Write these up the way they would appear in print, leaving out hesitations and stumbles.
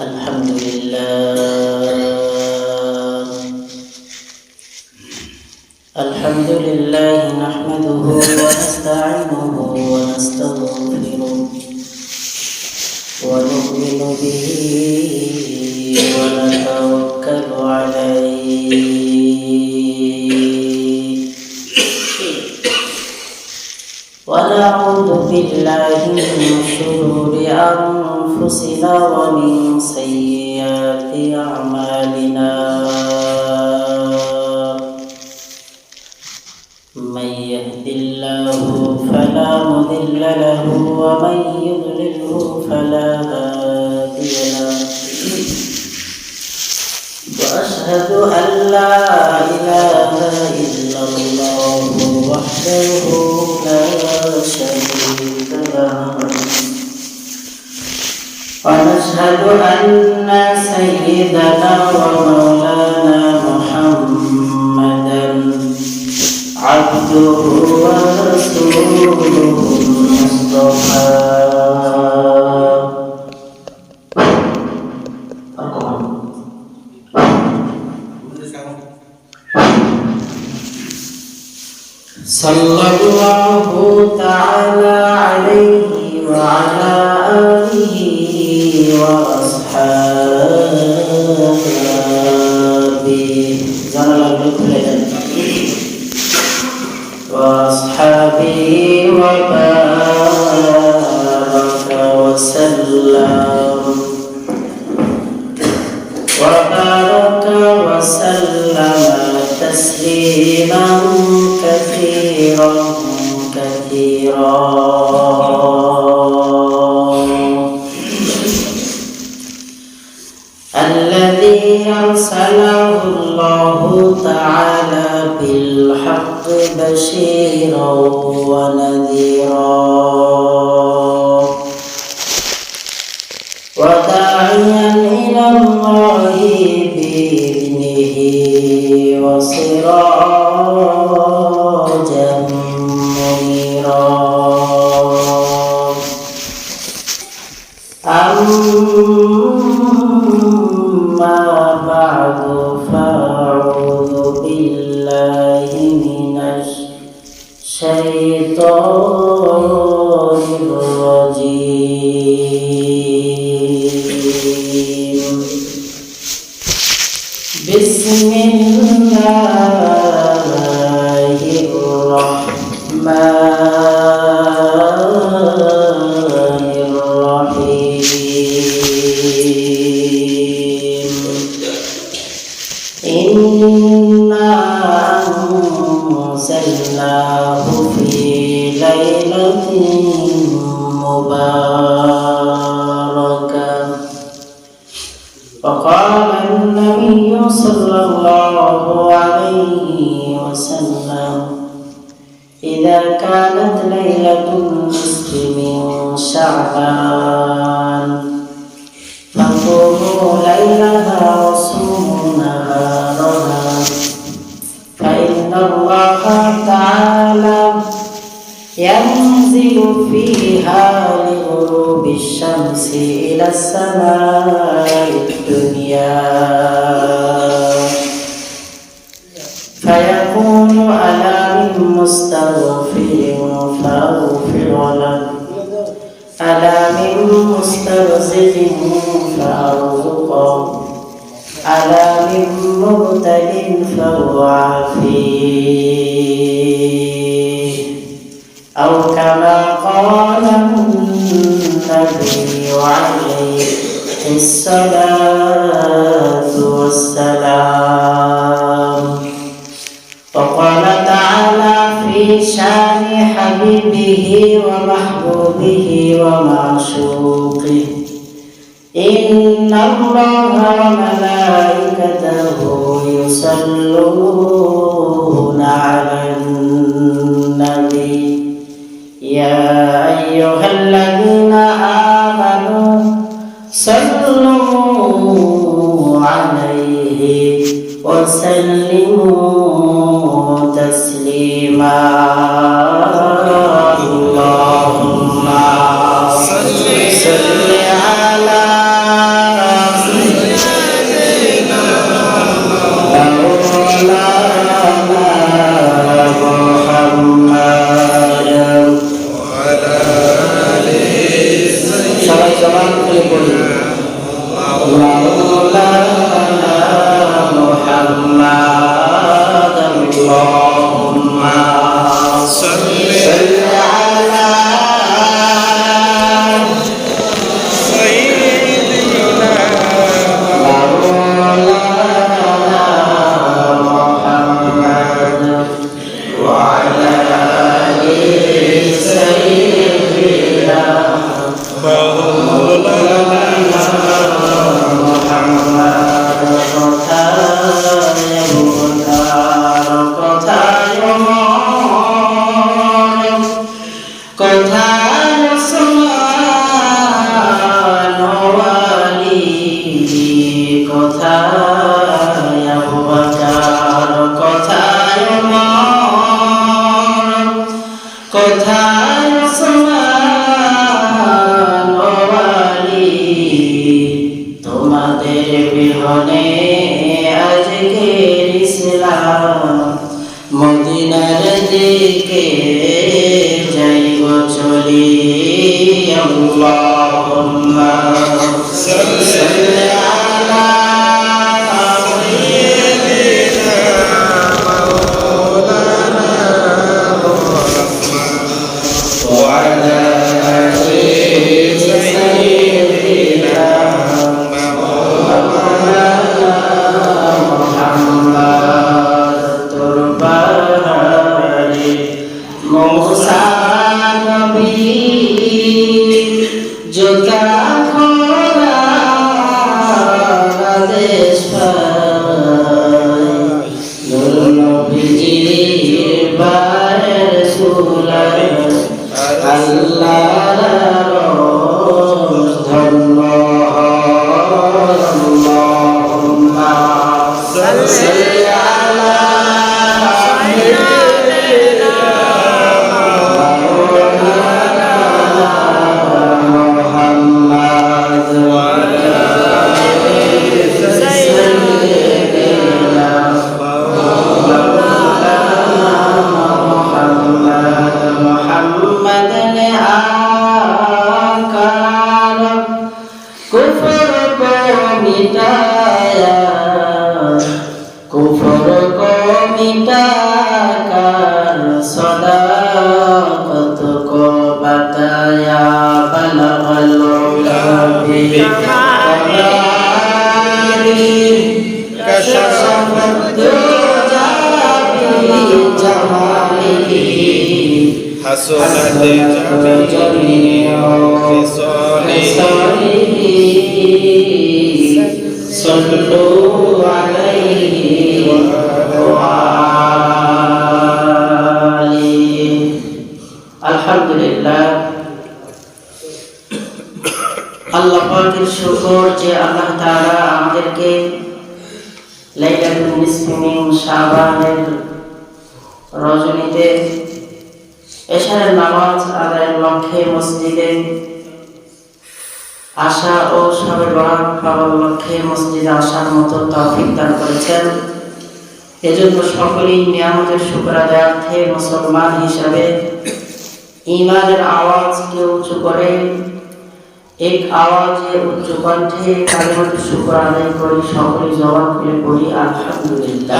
الحمد لله نحمده ونستعينه ونستغفره ونؤمن به ونتوكل عليه ونعوذ بالله من شرور أنفسنا ومن سيئات أعمالنا من يهد الله فلا مضل له ومن يضلله فلا هادي له وأشهد أن لا إله إلا الله وحده لا شريك له ونشهد أن سيدنا ومولانا محمدا عبده ورسوله المصطفى صلى الله تعالى عليه وعلى آله وأصحابه وبارك وسلم تسليما كثيرا الذي أرسله الله تعالى بالحق بشيرا ونذيرا وداعيا إلى الله بإذنه وسراجا منيرا أما بعد فأعوذ بالله من الشيطان الرجيم بسم الله الرحمن الرحيم إنا أنزلناه في ليلة مباركة وقال النبي صلى الله عليه وسلم إذا كانت ليلة النصف من شعبان فقوموا ليلها وصوموا نهارها فإن الله تعالى ينزل فيها لغروب الشمس إلى السماء الدنيا فيقول ألا من مستغفر فأغفر له ألا من مسترزق فأرزقه ألا من مبتل فأعافيه أو كما قال النبي عليه الصلاة والسلام وقال تعالى في شان حبيبه ومحبوبه ومعشوقه إن الله وملائكته يصلون على النبي يا أيها الذين آمنوا صلوا عليه وسلموا تسليما اللهم صل على কোথায় আবু বকর, কোথায় ওমর, কোথায় ওসমান ও আলী, তোমাদের বিহনে আজকের ইসলাম মদিনার দিকে যাইব চলি। আল্লাহুম্মা সাল্লি আলা সাইয়্যিদিনা মাওলানা মুহাম্মদ ওয়া আলা আলি সাইয়্যিদিনা মাওলানা মুহাম্মদ। তোর বাড়ি মুসা নবী জোতা খোলা আদেশ পায়, নূর নবীজির বারের সুলার আল্লাহর রোজ ধন্য হয়। আল্লাহুম্মা সাল্লি আলা कुफर को मिटाकर सदाकत को बताया, बलगल उलमी कशफत दुजा बिजमालिही हसनत जमीउ खिसालिही सल्लु अलैहि ওয়া আলিহি। আলহামদুলিল্লাহ, আল্লাহ পাকের শুকর যে আল্লাহ তাআলা আমাদেরকে লাইলাতুল নিসফি মিন শাবানের রজনীতে এশারের নামাজ আদায়ের লক্ষ্যে মসজিদে আসা ও শবে বরাত পাওয়ার লক্ষ্যে মসজিদে আসার মতো তৌফিক দান করেছেন। এজন্য সকলেই নিয়ামতের শুকর আদায়ার্থে মুসলমান হিসাবে ঈমানের আওয়াজকে উঁচু করে এক আওয়াজে উচ্চ কণ্ঠে কালিমাতুশ শুকর আদায় করি। সকলেই জবান খুলে পড়ি আলহামদুলিল্লাহ।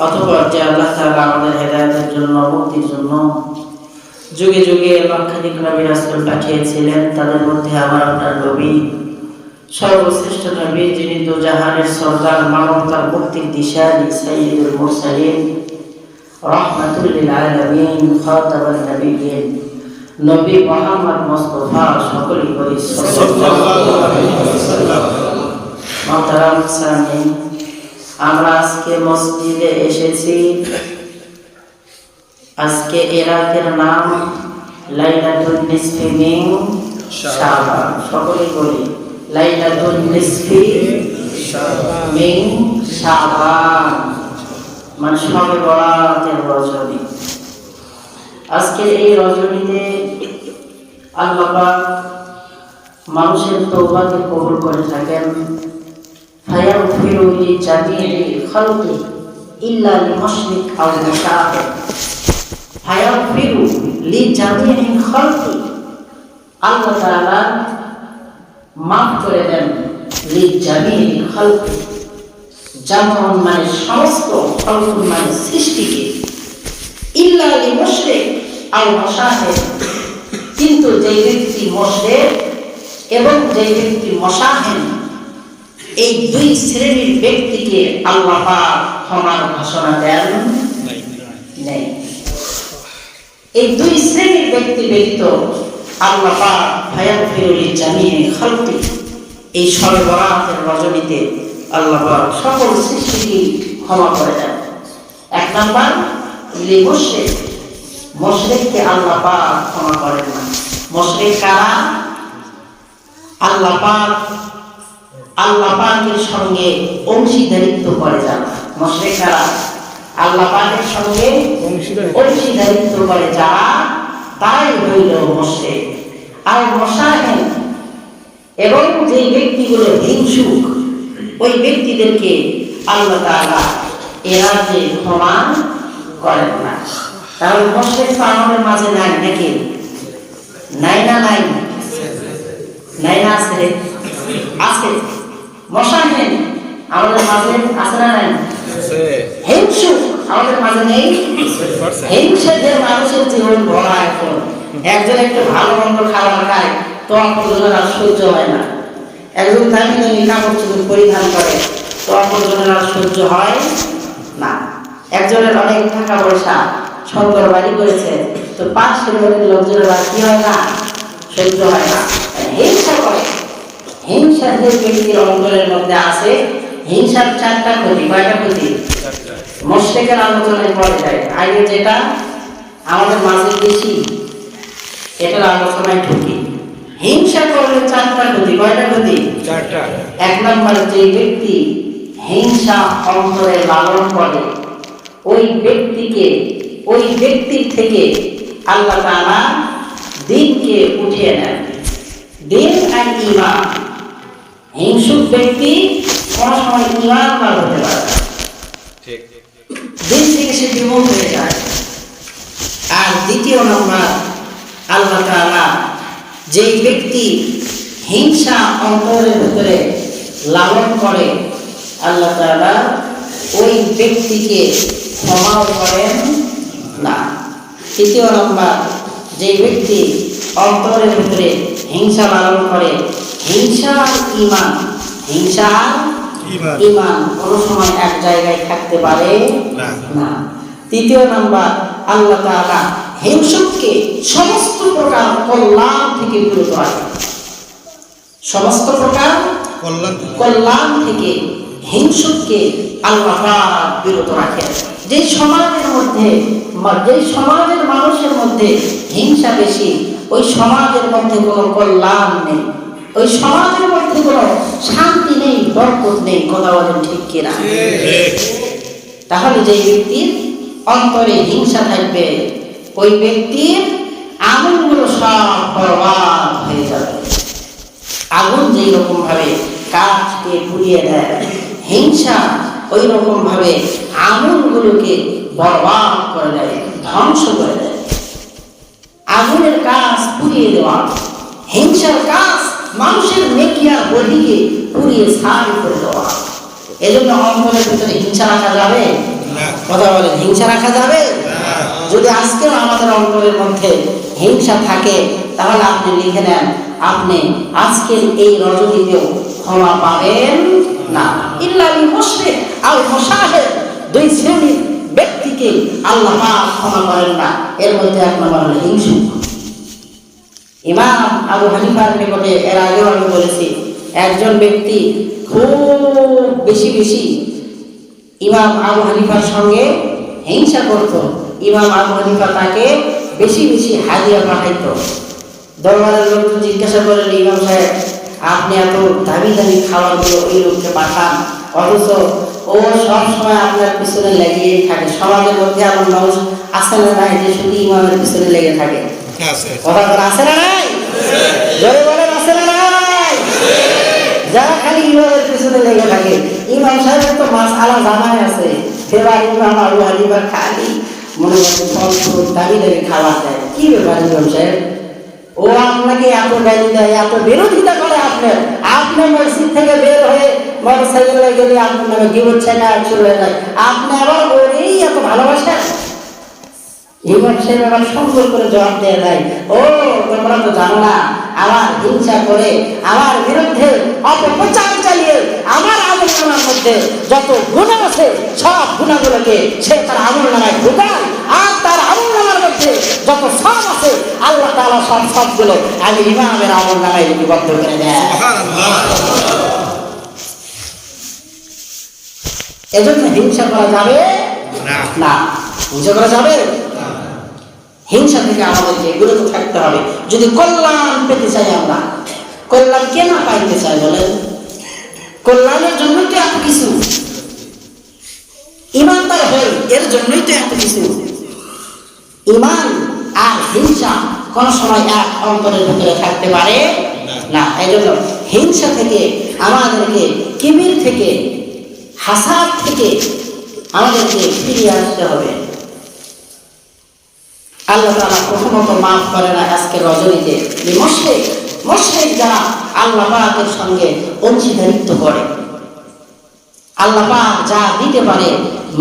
অতঃপর যে আল্লাহ তাআলা আমাদের হেদায়েতের জন্য, মুক্তির জন্য যুগে যুগে লক্ষাধিক নবী রাসূল পাঠিয়েছিলেন, তাদের মধ্যে আমার আপনার নবী সর্বশ্রেষ্ঠ নবী, যিনি দুজাহানের সরদার, মানবতার মুক্তির দিশারি, সাইয়্যিদুল মুরসালিন, রাহমাতুল লিল আলামিন, খাতামুন নবিয়্যিন, নবী মুহাম্মদ মুস্তাফা, সকলেই বলি সাল্লাল্লাহু আলাইহি ওয়াসাল্লাম। মুহতারাম সামিন, আমরা আজকে মসজিদে এসেছি। আজকে এই রাতের নাম লাইলাতুল নিসফি মিন শাবান। সকলেই বলি লাইলাতুল নিসফি মিন শাবান, মানে শবে বরাতের রজনী। আজকে এই রজনীতে আল্লাহ পাক মানুষের তওবাকে কবুল করে থাকেন। ফায়াগফিরু লিজামিইল খালকি ইল্লা লিমুশরিক আও মুশাহিদ। ফায়াগফিরু লিজামিইল খালকি, আল্লাহ তাআলা মাফ করে দেন লিজামিইল খালকি, জামউন মানে সমস্ত, খালকুন মানে সৃষ্টিকে, ইল্লা লিমুশরিক আও মুশাহিদ, কিন্তু যে ব্যক্তি মুশরিক এবং যে ব্যক্তি মুশাহিদ, এই দুই শ্রেণীর ব্যক্তিকে আল্লাহ পাক ক্ষমার ঘোষণা দেন নাই। এই দুই শ্রেণীর ব্যক্তি ব্যতীত আল্লাহ পাক ফায়াগফিরু লিজামিইল খালকি, এই শবে বরাতের রজনীতে আল্লাহ পাক সকল সৃষ্টিকে ক্ষমা করে দেন। এক নাম্বার লিমুশরিক, মুশরিককে আল্লাহ পাক ক্ষমা করেন না। মুশরিক কারা? আল্লাহ পাক আল্লাহ পাকের সঙ্গে অংশীদারিত্ব করে যারা মুশরিকরা, আল্লাহ পাকের সঙ্গে অংশীদারিত্ব করে যারা, তারাই হইল মুশরিক। আর মুশাহিদ এবং যে ব্যক্তিগুলো হিংসুক, ওই ব্যক্তিদেরকে আল্লাহ তাআলা এরা যে ক্ষমা করেন না। তাহলে মুশরিক তো আমাদের মাঝে নাই নাকি? নাই না? নাই নাই না? আছে আছে। মুশাহিদ আমাদের মাঝে আছে না? নাই। হিংসুক আমাদের মাঝে নেই। হিংসাদের মানুষের জীবন ভরা। এখন একজন একটু ভালো মন্দ খাবার খায় তো অপরজনের আর সহ্য হয় না। একজন দামি দামি কাপড় চোপড় পরিধান করে তো অপরজনের আর সহ্য হয় না। একজনের অনেক টাকা পয়সা সুন্দর বাড়ি করেছে তো পাশের বাড়ির লোকজনের আর কি হয় না, সহ্য হয় না, হিংসা করে। হিংসা যে ব্যক্তির অন্তরের মধ্যে আছে, হিংসার চারটা ক্ষতি। কয়টা ক্ষতি? মুশরিকের আলোচনায় পড়ে যায়। আগে যেটা আমাদের মাঝে বেশি, এটার আলোচনায় ঢুকি। হিংসা করলে চারটা ক্ষতি। কয়টা ক্ষতি? চারটা। এক নম্বরে যে ব্যক্তি হিংসা অন্তরে লালন করে, ওই ব্যক্তির থেকে আল্লাহ তাআলা দ্বীনকে উঠিয়ে নেন। দ্বীন আর ঈমান। হিংসুক ব্যক্তি কোন সময় ঈমান লাভ হতে পারে না, দ্বীন থেকে সে বিমুখ হয়ে যায়। আর দ্বিতীয় নম্বর, আল্লাহ তাআলা যেই ব্যক্তি হিংসা অন্তরের ভিতরে লালন করে, আল্লাহ তাআলা ওই ব্যক্তিকে ক্ষমাও করেন না। তৃতীয় নম্বর, যে ব্যক্তি অন্তরের ভিতরে হিংসা লালন করে, হিংসা আর ঈমান কোনো সময় এক জায়গায় থাকতে পারে না। তৃতীয় নম্বর, আল্লাহ তাআলা হিংসুককে সমস্ত প্রকার কল্যাণ থেকে বিরত রাখেন। সমস্ত প্রকার কল্যাণ থেকে হিংসুককে আল্লাহ পাক বিরত রাখেন। যে সমাজের মানুষের মধ্যে হিংসা বেশি, ওই সমাজের মধ্যে কোনো কল্যাণ নেই, ওই সমাজের মধ্যে কোনো শান্তি নেই, বরকত নেই। কথা বলেন ঠিক কিনা? তাহলে যে ব্যক্তির অন্তরে হিংসা থাকবে, ওই ব্যক্তির আগুনগুলো সব বরবাদ হয়ে যাবে। আগুন যেই রকম ভাবে কাঠকে পুড়িয়ে দেয়, হিংসা ওই রকম ভাবে আগুনগুলোকে বরবাদ করে দেয়, ধ্বংস করে দেয়। আগুনের কাজ পুড়িয়ে দেওয়া, হিংসার কাজ মানুষের নেকি আর বদিকে পুড়িয়ে ছাই করে দেওয়া। এজন্য অন্তরের ভিতরে হিংসা রাখা যাবে? কথা বলেন, হিংসা রাখা যাবে? যদি আজকেও আমাদের অন্তরের মধ্যে হিংসা থাকে, তাহলে আপনি লিখে নেন, আপনি আজকের এই রজনীতেও ক্ষমা পাবেন না। ইল্লাল মুশরিক আল মুশাহিদ, দুই শ্রেণীর ব্যক্তিকে আল্লাহ পাক ক্ষমা করেন না। এর মধ্যে এক নম্বর হলো হিংসুক। ইমাম আবু হানিফার নিকটে এর আগেও আমি বলেছি, একজন ব্যক্তি খুব বেশি ইমাম আবু হানিফার সঙ্গে হিংসা করত। ইমাম আবু হানিফা তাকে বেশি হাদিয়া পাঠাইত। দরবারের লোকজন জিজ্ঞাসা করলেন, ইমাম সাহেব আপনি এত দামি খাবারগুলো ওই লোককে পাঠান, অথচ ও সব সময় আপনার পিছনে লেগেই থাকে। সমাজের মধ্যে এমন মানুষ আছে না নাই যে শুধু ইমামের পিছনে লেগে থাকে? কথা আছে না নাই? জোরে বলেন, আছে না নাই? যারা খালি ইমামের পিছনে লেগে থাকে। ইমাম সাহেবের তো মাসআলা জানাই আছে, এবার ইমাম আবু হানিফা খালি মনে করছে দামি খাবার দেয়। কি ব্যাপার ইমাম সাহেব? ও আপনাকে এত গালি দেয়, এত বিরোধিতা করে, আপনি মসজিদ থেকে বের হয়ে মোটরসাইকেলে গেলে আপনার নামে গিবত ছেঁকা চলে যায়, আপনি আবার ওরেই এত ভালোবাসেন? ইমাম সাহেব আবার সুন্দর করে জবাব দিয়ে দেয়, ও তোমরা তো জানো না, আমার হিংসা করে, আমার বিরুদ্ধে অপপ্রচার চালিয়ে আমার আমলনামার মধ্যে যত গুনাহ আছে সব গুনাহগুলোকে সে তার আমলনামায় ঢুকায়, আর তার আমলনামার মধ্যে যত সব আছে আল্লাহ তাআলা সবগুলো আমি ইমামের আমলনামায় লিপিবদ্ধ করে দেয়। এজন্য হিংসা করা যাবে না। হিংসা করা যাবে? হিংসা থেকে আমাদেরকে বিরত থাকতে হবে। যদি কল্যাণ পেতে চাই, আমরা কল্যাণ কেন পাইতে চাই বলেন? কল্যাণের জন্যই তো এত কিছু, ইমানদার হই এর জন্যই তো এত কিছু। ইমান আর হিংসা কোন সময় এক অন্তরের ভিতরে থাকতে পারে না। এই জন্য হিংসা থেকে আমাদেরকে, কিবির থেকে, হাসাদ থেকে আমাদেরকে ফিরিয়ে আসতে হবে। আল্লাহ তাআলা প্রথমত মাফ করে না আজকে রজনীতে মুশরিক যারা আল্লাহ পাকের সঙ্গে অংশীদারিত্ব করে। আল্লাহ পাক যা দিতে পারে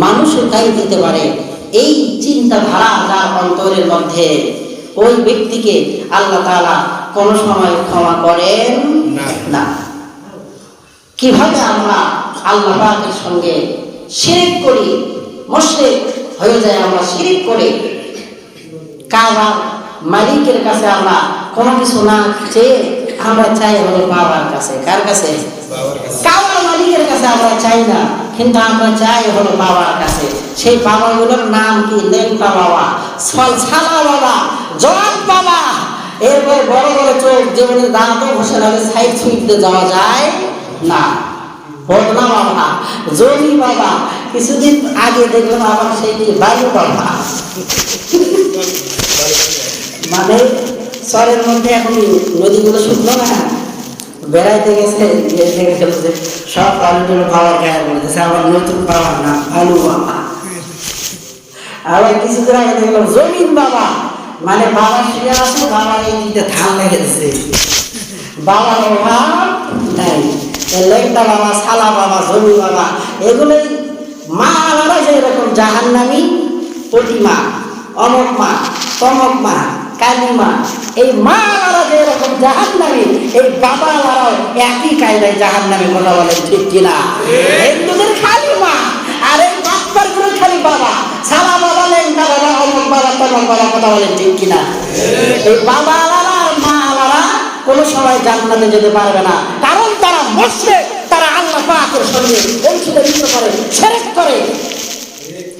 মানুষও তাই দিতে পারে, এই চিন্তাধারা যার অন্তরের মধ্যে, ওই ব্যক্তিকে আল্লাহ তাআলা কোনো সময় ক্ষমা করেন না। কিভাবে আমরা আল্লাহ পাকের সঙ্গে শিরক করি, মুশরিক হয়ে যায়, আমরা শিরক করি। কাবার মালিকের কাছে আমরা কোনো কিছু না চেয়ে আমরা চাই হলো বাবার কাছে। কার কাছে? কাবার মালিকের কাছে আমরা চাই না, কিন্তু আমরা চাই হলো বাবার কাছে। সেই বাবাগুলোর নাম কি? লেংটা বাবা, ছালা বাবা, জট বাবা, এরপরে বড় বড় চোখ, যেমন দাঁতও বসে লাগে, সাইড সুইটতে যাওয়া যায় না। বদলা বাবা, জমি বাবা, কিছুদিন আগে দেখলাম আবার সেই কি বায়ু বাবা। মানে চরের মধ্যে এখন নদীগুলো শুকনো না, বেড়াইতে গেছে, সব বালুগুলো বাবার গায়ে বলতেছে, আবার নতুন বাবার নাম বালু বাবা। আবার কিছুদিন আগে দেখলাম জমিন বাবা, মানে বাবা শুয়ে আছে, বাবার এই দিকে ধান লেগেছে, বাবার অভাব নাই। লেংটা বাবা, ছালা বাবা, জমি বাবা, এগুলোই মা আলাদা যে এরকম জাহান্নামী প্রতিমা, অমক মা, তমক মা, কালী মা, এই মা আলাদা যে এরকম জাহান্নামী, এই বাবা আলাদাও একই কায়দায় জাহান্নামী। কথা বলেন ঠিক কিনা? হিন্দুদের খালি মা, আর এই বাচ্চার গুলো খালি বাবা, ছালা বাবা, লেংটা বাবা, অমক বাবা, তমক বাবা। কথা বলেন ঠিক কিনা? এই বাবা আলাদা আর মা আলাদা কোনো সময় জান্নাতে যেতে পারবে না, কারণ তারা মুশরিক, তারা আল্লাহ পাকের সঙ্গে অংশীদারিত্ব করে, শিরক করে।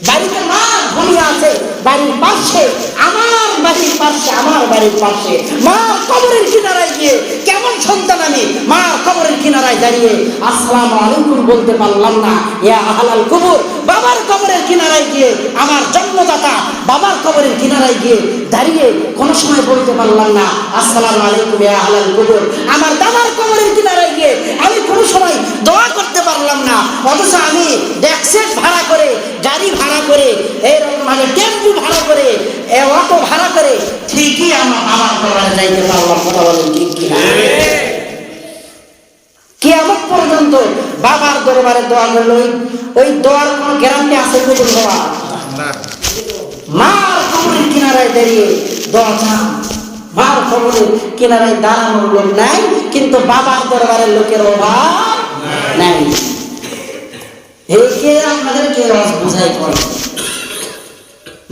বাড়িতে মা ঘুমিয়ে আছে, বাড়ির পাশে, আমার বাড়ির পাশে, আমার বাড়ির পাশে মা কবরের কিনারায় গিয়ে, কেমন সন্তান আমি, মা কবরের কিনারায় দাঁড়িয়ে আসসালামু আলাইকুম বলতে পারলাম না, ইয়া আহলাল কুবুর। বাবার কবরের কিনারায় গিয়ে, আমার জন্মদাতা বাবার কবরের কিনারায় গিয়ে দাঁড়িয়ে কোনো সময় বলতে পারলাম না আসসালামু আলাইকুম ইয়া আহলাল কুবুর। আমার দাদার কবরের কিনারায় গিয়ে আমি কোনো সময় দোয়া করতে পারলাম না, অথচ আমি ট্যাক্সেট ভাড়া করে, গাড়ি ভাড়া করে, এরকম মানে টেম্পু ভাড়া করে, অটো ভাড়া করে ঠিকই আমার বাবার কবরে যাইতে পারলাম। কথা বলেন ঠিক কিনা? কিয়ামত পর্যন্ত বাবার দরবারে দোয়া করলে ওই দোয়ার কোনো গ্যারান্টি আছে? কবুল হওয়া? মার কবরের কিনারায় দাঁড়িয়ে দোয়া চান, মার কবরের কিনারায় দাঁড়ানোর লোক নাই, কিন্তু বাবার দরবারের লোকের অভাব নাই। একে আপনাদেরকে বুঝাই করে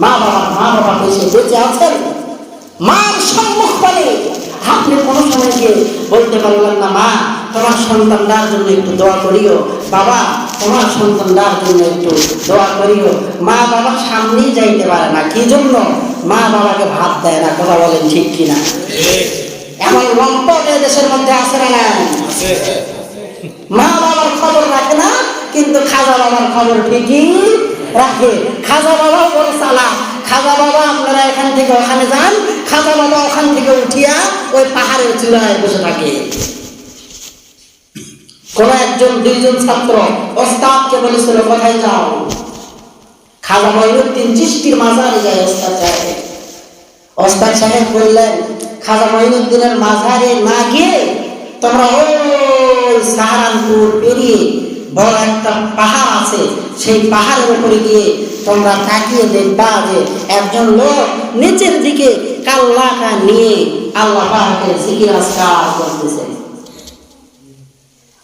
মা বাবা বসে বেঁচে আছেন, মার সম্মুখ পানে আপনি কোনো সময় গিয়ে বলতে পারলেন না মা তোমার সন্তানটার জন্য একটু দোয়া করিও, বাবা তোমার সন্তানটার জন্য একটু দোয়া করিও। মা বাবার সামনেই যাইতে পারে না, কি জন্য? মা বাবাকে ভাত দেয় না। কথা বলেন ঠিক কিনা? এমন লম্পট দেশের মধ্যে আছে না? মা বাবার খবর রাখে না, কিন্তু খাজা বাবার খবর ঠিকই রাখে। খাজা বাবাও বড় চালাক। খাজা বাবা আপনারা এখান থেকে ওখানে যান, খাজা বাবা ওখান থেকে উঠিয়া ওই পাহাড়ের চূড়ায় বসে থাকে। কোন একজন দুইজন ছাত্র ওস্তাদকে বলেছিল কোথায় যাও? খাজা মঈনুদ্দিন চিশতির মাজারে যায় ওস্তাদ সাহেব। ওস্তাদ সাহেব বললেন খাজা মঈনুদ্দিনের মাজারে না গিয়ে তোমরা ওই সাহারানপুর পেরিয়ে বড় একটা পাহাড় আছে, সেই পাহাড়ের উপরে গিয়ে তোমরা তাকিয়ে দেখবা যে একজন লোক নিচের দিকে কাল্লাকা নিয়ে আল্লাহ পাকের জিকির আজকার করতেছে।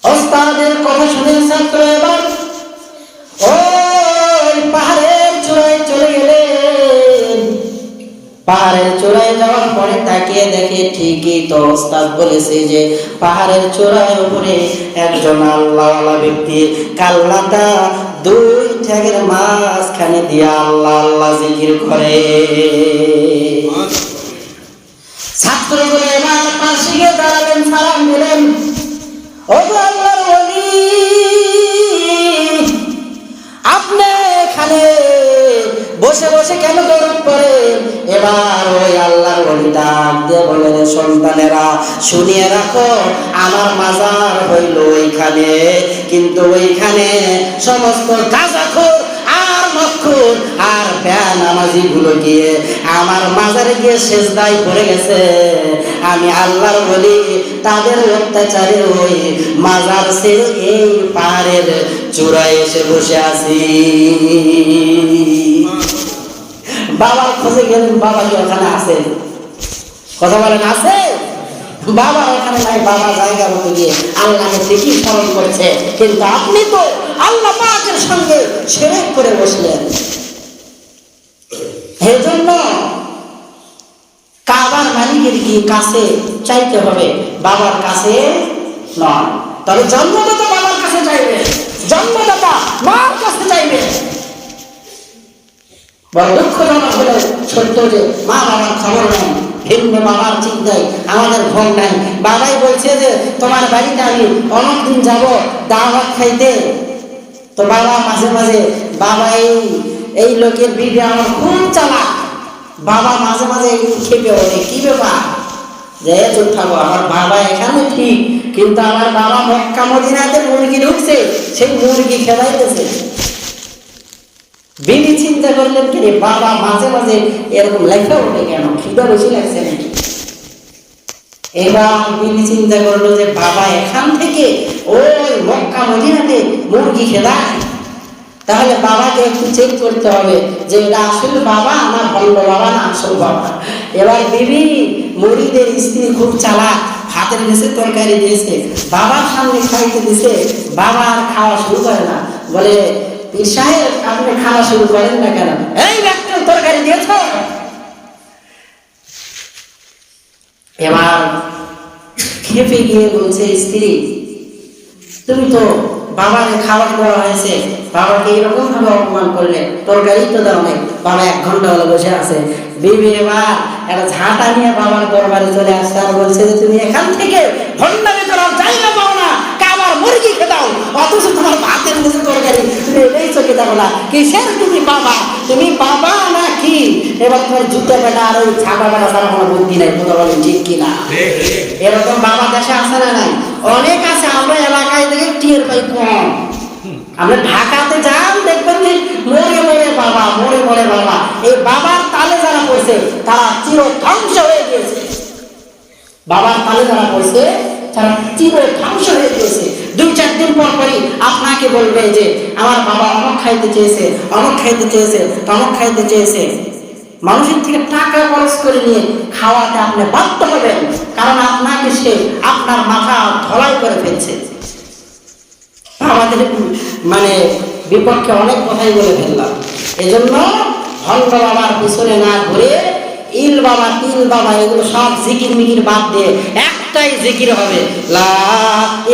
ওস্তাদের কথা শুনে ছাত্র এবার ওই পাহাড়ের চূড়ায় চলে গেলেন। পাহাড়ের চূড়ায় যাওয়ার পরে তাকিয়ে দেখে ঠিকই তো ওস্তাদ বলেছে যে পাহাড়ের চূড়ায় উপরে একজন আল্লাহওয়ালা ব্যক্তি কাল্লাটা দুই ঠ্যাঙের মাঝখানে দিয়ে আল্লাহ আল্লাহ জিকির করে। ছাত্রগুলো এবার পাশে গিয়ে দাঁড়ালেন, সালাম দিলেন, ও আল্লাহর ওলি সন্তানেরা, শুনিয়ে রাখো, আমার মাজার হইল ওইখানে, কিন্তু ওইখানে সমস্ত গাঁজাখোর আর মদখোর আর বেনামাজি গুলো গিয়ে আমার মাজারে গিয়ে সেজদায় পড়ে গেছে। আমি আল্লাহর বলি, তাদের অত্যাচারে ওই মাজার ছেড়ে এই পাহাড়ের চূড়ায় এসে বসে আছি। বাবার খোঁজে গেলেন, বাবা কি ওখানে আছে? কথা বলেন, আছে? বাবা ওখানে নাই। বাবা জায়গা মতো গিয়ে আল্লাহকে ঠিকই স্মরণ করছে, কিন্তু আপনি তো আল্লাহ পাকের সঙ্গে শিরক করে বসলেন। এজন্য কাবার মালিকের কি কাছে চাইতে হবে, বাবার কাছে নয়। তবে জন্মদাতা বাবার কাছে চাইবে, জন্মদাতা মার কাছে চাইবে। বড় দুঃখজনক হলো সত্য যে মা বাবার খবর নেই, ভিন্ন বাবার চিন্তায় আমাদের ঘর নাই। বাবাই বলছে যে তোমার বাড়িতে আমি অনেকদিন যাব দাওয়াত খাইতে, তো বাবা মাঝে মাঝে, বাবা এই লোকের বিবি আমার খুব চালাক, বাবা মাঝে মাঝে খেপে ওঠে, কি ব্যাপার যে চুপ থাকো, আমার বাবা এখানে ঠিক, কিন্তু আমার বাবা মক্কা মদিনাতে মুরগি ঢুকছে, সেই মুরগি খেলাইতেছে। বিবি চিন্তা করলেন কি বাবা মাঝে মাঝে এরকম লেখা ওঠে কেন, খিদা বেশি লাগছে নাকি? এবার বিবি চিন্তা করলো যে বাবা এখান থেকে ওই মক্কা মদিনাতে মুরগি খেলায়, তাহলে বাবাকে একটু চেক করতে হবে যে এটা আসল বাবা না ভণ্ড বাবা না আসল বাবা। এবার বিবি মুড়িদের স্ত্রী খুব চালাক, হাতের নিচে তরকারি দিয়েছে, বাবার সামনে খাইতে দিছে, বাবা আর খাওয়া শুরু করে না। বলে, পীর সাহেব আপনি খাওয়া শুরু করেন না কেন? এই একটা তরকারি দিয়েছ। এবার খেপে গিয়ে বলছে স্ত্রী, তুমি তো বাবাকে খাবার দেওয়া হয়েছে, বাবাকে এরকম ভাবে অপমান করলে, তরকারি তো দাও নাই, বাবা 1 ঘন্টা হলো বসে আছে। বিবি এবার একটা ঝাঁটা নিয়ে বাবার দরবারে চলে আসছে আর বলছে যে তুমি এখান থেকে ভণ্ডামি করার জায়গা পাও না, কাবার মুরগি খেদাও, অথচ তোমার ভাতের মধ্যে তরকারি, তুমি এটাই চোখে দেখো না, কিসের তুমি বাবা? তুমি বাবা না কি? এবার তোমার জুতো পেটা আর ওই ছাপা পেটা ছাড়া কোনো বুদ্ধি নাই, কথা বলেন ঠিক কিনা? এরকম বাবা দেশে আছে না নাই? অনেক আছে, আমরা এলাকায় দেখে টিয়ের পাই কম। আপনি ঢাকাতে যান, দেখবেন যে মরে মরে বাবা, মরে মরে বাবা। এই বাবার তালে যারা পড়ছে তারা চির ধ্বংস হয়ে গিয়েছে। বাবার তালে যারা পড়ছে তারা চির ধ্বংস হয়ে গিয়েছে। 2-4 দিন পর পরই আপনাকে বলবে যে আমার বাবা অমুক খাইতে চেয়েছে, অমুক খাইতে চেয়েছে, তমুক খাইতে চেয়েছে। মানুষের থেকে টাকা খরচ করে নিয়ে খাওয়াতে আপনি বাধ্য হবেন, কারণ আপনাকে সে আপনার মাথা ধলাই করে ফেলছে। আমাদের মানে বিপক্ষে অনেক কথাই বলে ফেললাম। এজন্য ভণ্ড বাবার পিছনে না ঘুরে ইল বাবা, তিল বাবা, এগুলো সব জিকির মিকির বাদ দিয়ে একটাই জিকির হবে, লা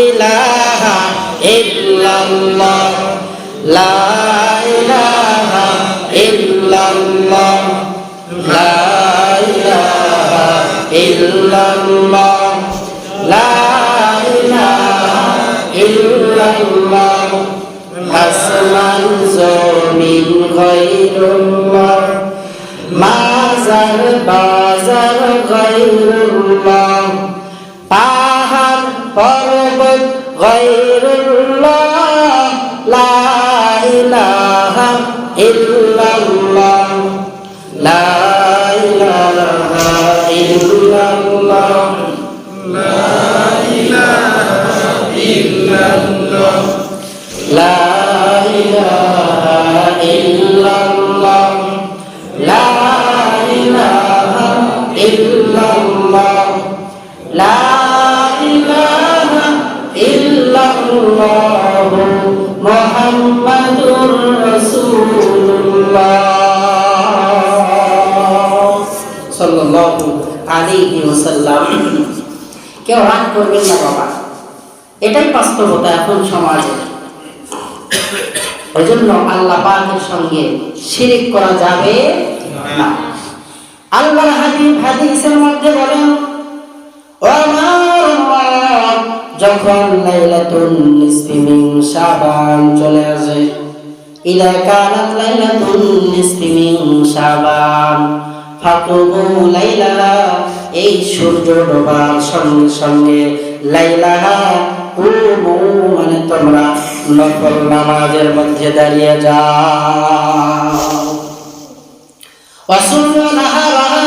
ইলাহা ইল্লাল্লাহ, লা ইলাহা ইল্লাল্লাহ, লা ইলাহা ইল্লাল্লাহ, লা ইলাহা ইল্লাল্লাহ, আসমান জমিন গায়রুল্লাহ, মাজার বাজার গায়রুল্লাহ, পাহাড় পর্বত গায়রুল্লাহ, লা ইলাহা ইল্লাল্লাহ, লা ইলাহা ইল্লাল্লাহ, লা ইলাহা ইল্লাল্লাহ, লা ইলাহা ইল্লাল্লাহ, লা ইলাহা ইল্লাল্লাহ, লা ইলাহা ইল্লাল্লাহ, মুহাম্মাদুর রাসূলুল্লাহ সাল্লাল্লাহু আলাইহি ওয়াসাল্লাম। কেউ রাগ করবেন না বাবা, এটাই বাস্তবতা এখন সমাজে। ওই জন্য আল্লাহ পাকের সঙ্গে শিরিক করা যাবে না। আল্লাহর হাবিব হাদিসের মধ্যে বলেন, ও আমার উম্মত, যখন লাইলাতুন নিসফি মিন শাবান চলে আসে, ইদা কানাত লাইলাতুন নিসফি মিন শাবান ফাকুমু লাইলা এই সূর্য ডোবার সঙ্গে সঙ্গে লাইলাহা কুমু মানে তোমরা নফল নামাজের মধ্যে দাঁড়িয়ে যাও। ওয়াসুমু নাহারাহা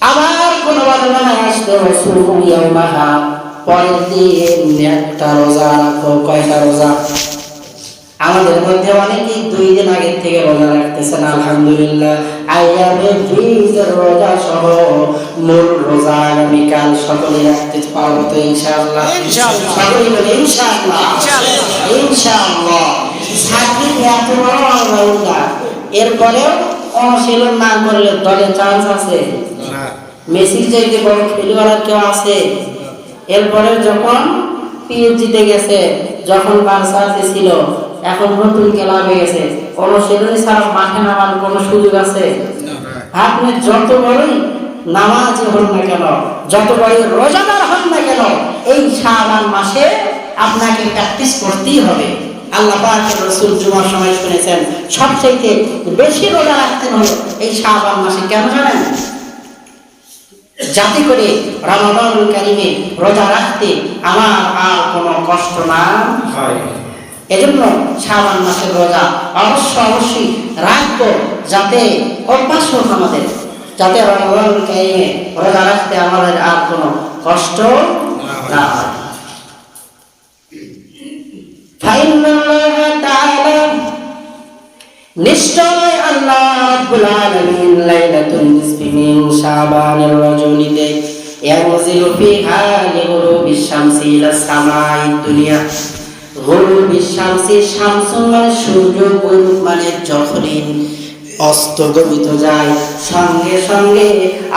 আবার কোন বর্ণনা আসছে ওয়াসুমু ইয়াওমাহা পরের দিন একটা রোজা রাখো। কয়টা রোজা? আমাদের মধ্যে অনেকেই 2 দিন আগে থেকে রোজা রাখতেছেন আলহামদুলিল্লাহ। আইয়ামে ফিজের রোজা সহ মূল রোজা আগামীকাল সকলে রাখতে পারবো তো ইনশাআল্লাহ। সকলে বলে ইনশাআল্লাহ ইনশাআল্লাহ। সাকিব এত বড় রোজা, এরপরেও অনুশীলন না করলে দলে চান্স আছে? মেসির চাইতে বড় খেলোয়াড় কেউ আছে? এরপরে যখন পিএসজিতে গেছে, যখন বার্সাতে ছিল, এখন নতুন ক্লাবে গেছে, অনুশীলনী ছাড়া মাঠে নামার কোনো সুযোগ আছে? আপনি যত বড়ই নামাজি হন না কেন, যত বড়ই রোজাদার হন না কেন, এই শাবান মাসে আপনাকে প্র্যাকটিস করতেই হবে। আল্লাহ পাকের রাসূল জুমার সময় শুনেছেন সবচেয়ে বেশি রোজা রাখতে হলো এই শাবান মাসে। কেন জানেন? যাতে করে রমাদানুল কারিমে রোজা রাখতে আমার আর কোনো কষ্ট না হয়। এজন্য শাবান মাসের রোজা অবশ্যই রাখবো, যাতে অভ্যাস হোক আমাদের, যাতে রমাদানুল কারিমে রোজা রাখতে আমাদের আর কোনো কষ্ট না হয়। নিশ্চয় আল্লাহ রাব্বুল আলামিন লাইলাতুল নিসফি মিন শাবানের রজনীতে ইয়ানজিলু ফিহা লিগুরুবিশ শামসি ইলাস সামাই দুনিয়া। গুরুবিশ শামসি, শামসুন মানে সূর্য, গুরুব মানে যখনই অস্তগমিত যায় সঙ্গে সঙ্গে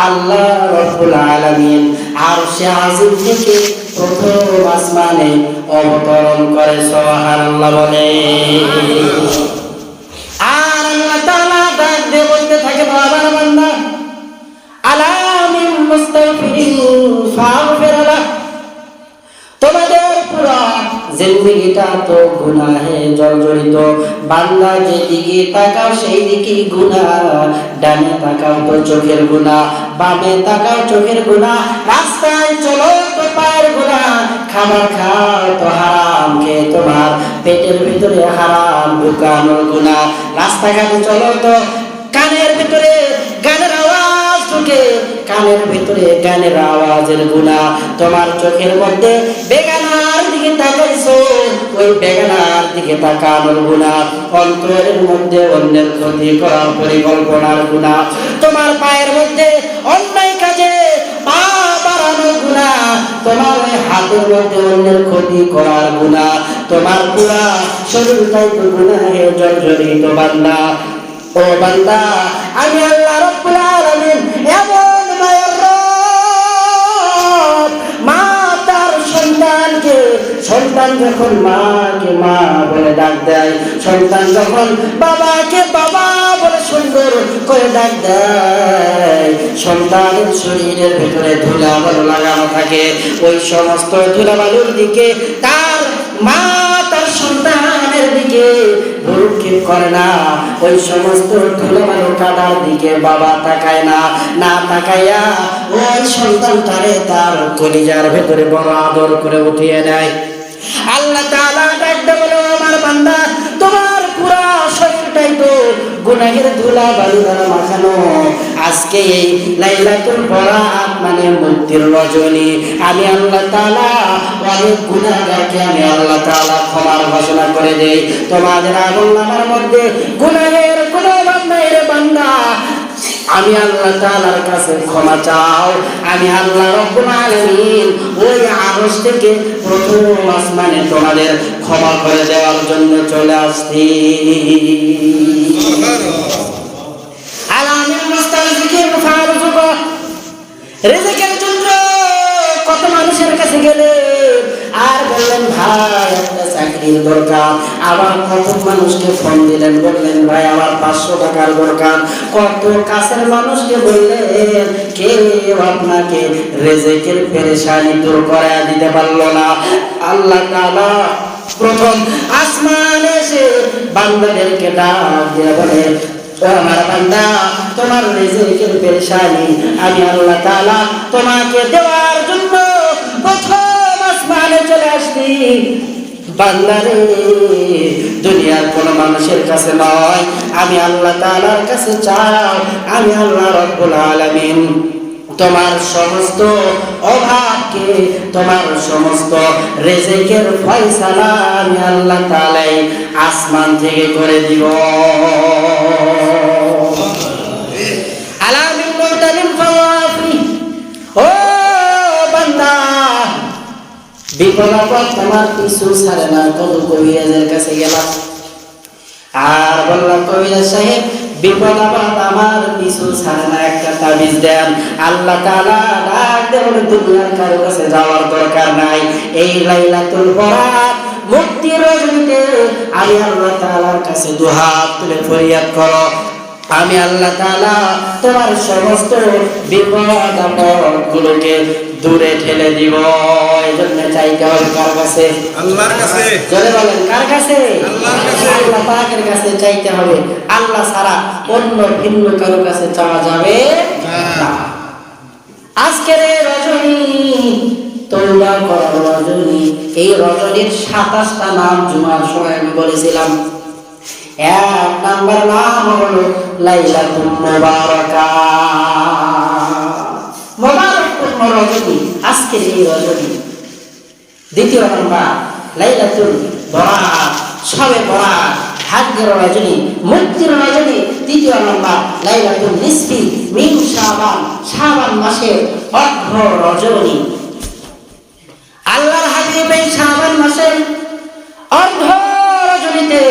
আল্লাহ রাব্বুল আলামিন আরশে আজিম থেকে প্রথম আসমানে অবতরণ করে। সুবহানাল্লাহ বলে। আর আল্লাহ তাআলা ডাক দিয়ে বলতে থাকে, বাবার বান্দা আলা মিন মুস্তাগফিরিন ফাগফির লাহ। তোমাদের পুরা জিন্দেগিটা তো গুনাহে জর্জরিত। বান্দা যেদিকে তাকাও সেই দিকে গুনাহ, ডানে তাকাও তো চোখের গুনাহ, বামে তাকাও চোখের গুনাহ, রাস্তায় চলো তো পায়ের গুনাহ, খাবার খাও তো হারাম খেয়ে তোমার পেটের ভিতরে হারাম ঢুকানোর গুনাহ, রাস্তাঘাটে চলো তো কানের ভিতরে গানের আওয়াজ ঢুকে, কানের ভিতরে গানের আওয়াজের গুনাহ, তোমার চোখের মধ্যে বেগানার দিকে তাকাইছো ওই বেগানার দিকে তাকানোর গুনাহ, অন্তরের মধ্যে অন্যের ক্ষতি করার পরিকল্পনার গুনাহ, তোমার পায়ের মধ্যে অন্যায় কাজে পা বাড়ানোর গুনাহ, তোমার হাতের মধ্যে অন্যের ক্ষতি করার গুনাহ, তোমার পুরা শরীরটাই তো গুনাহে জর্জরিত। বান্দা ও বান্দা, আমি আল্লাহ রাব্বুল আলামিন এমন মায়ের রব, মা তার সন্তানকে, সন্তান যখন মাকে মা বলে ডাক দেয়, সন্তান যখন বাবাকে বাবা বলে সুন্দর করে ডাক দেয়, সন্তানের শরীরের ভিতরে ধুলাবালু লাগানো থাকে, ওই সমস্ত ধুলাবালুর দিকে তার মা তার সন্তানের দিকে ভ্রুক্ষেপ করে না, ওই সমস্ত ধুলাবালু কাদার দিকে বাবা তাকায় না, না তাকাইয়া ওই সন্তানটারে তার কলিজার ভেতরে বড় আদর করে উঠিয়ে নেয়। আল্লাহ তাআলা ডাকতে বলে, আমার বান্দা তোমার পুরা শরীরটাই তো গুনাহের ধুলা বালু দ্বারা মাখানো, আজকে এই লাইলাতুল বরাত মানে মুক্তির রজনী, আমি আল্লাহ তাআলা অনেক গুনাহগারকে আমি আল্লাহ তাআলা ক্ষমার ঘোষণা করে দেই। তোমাদের আমলনামার মধ্যে গুনাহের কোনো অভাব নাই রে বান্দা, আমি আল্লাহ তাআলার কাছে ক্ষমা চাও, আমি আল্লাহ রাব্বুল আলামিন ওই আরশ থেকে প্রথম আসমানে তোমাদের ক্ষমা করে দেওয়ার জন্য চলে আসছি। আলামিন মুস্তাগফিরিন ফারজুক, রিজিকের জন্য কত মানুষের কাছে গেলে আর বললেন ভাই একটা চাকরির দরকার, আবার কত মানুষকে ফোন দিলেন, বললেন ভাই আমার 500 টাকার দরকার, কত কাছের মানুষকে বললেন, কেউ আপনাকে রিজিকের পেরেশানি দূর করে দিতে পারলো না। আল্লাহ তাআলা প্রথম আসমানে এসে বান্দাদেরকে ডাক দিয়ে বলে, আমার বান্দা, তোমার রিজিকের পেরেশানি আমি আল্লাহ তাআলা তোমাকে দেওয়ার জন্য প্রথম আসমানে চলে আসছি। বান্দারে, দুনিয়ার কোন মানুষের কাছে নয়, আমি আল্লাহ তাআলার কাছে চাও। আমি আল্লাহ রাব্বুল আলামিন তোমার সমস্ত অভাবকে, তোমার সমস্ত রিজিকের ফয়সালা আমি আল্লাহ তাআলা আসমান থেকে করে দিব। আলামিন মুতালিম ফাওয়াফি, ও বান্দা, বিপদ আপদ তোমার পিছু ছাড়ে না। কত কবিরাজের কাছে গেলাম আর বললাম, কবিরাজ সাহেব বিপদ আপদ আমার পিছু ছাড়ে না, একটা তাবিজ দেন। আল্লাহ তাআলা ডাক দেন, দুনিয়ার কারো কাছে যাওয়ার দরকার নাই। এই লাইলাতুল বরাত মুক্তির রজনীতে আমি আল্লাহ তাআলার কাছে দুহাত তুলে ফরিয়াদ করো, আমি আল্লাহ তাআলা তোমার সমস্ত বিপদ আপদ গুলোকে দূরে ঠেলে দিব। এই জন্য চাইতে হবে কার কাছে? আল্লাহর কাছে। জোরে বলেন, কার কাছে? আল্লাহর কাছে। আল্লাহ পাকের কাছে চাইতে হবে। আল্লাহ ছাড়া অন্য ভিন্ন কারো কাছে চাওয়া যাবে না। আজকের এই রজনী তওবা করার রজনী। এই রজনীর 27টা নাম জুমার সময় আমি বলেছিলাম। এক নাম্বার নাম হলো লাইলাতুল মুবারাকা, মুবারাকুল রজনী, আজকের এই রজনী। দ্বিতীয় নাম্বার লাইলাতুল বরাত, শবে বরাত, ভাগ্যের রজনী, মুক্তির রজনী। তৃতীয় নাম্বার লাইলাতুল নিসফি মিন শাবান, শাবান মাসের অর্ধ রজনী। আল্লাহর হাবিব এই শাবান মাসের অর্ধ রজনীতে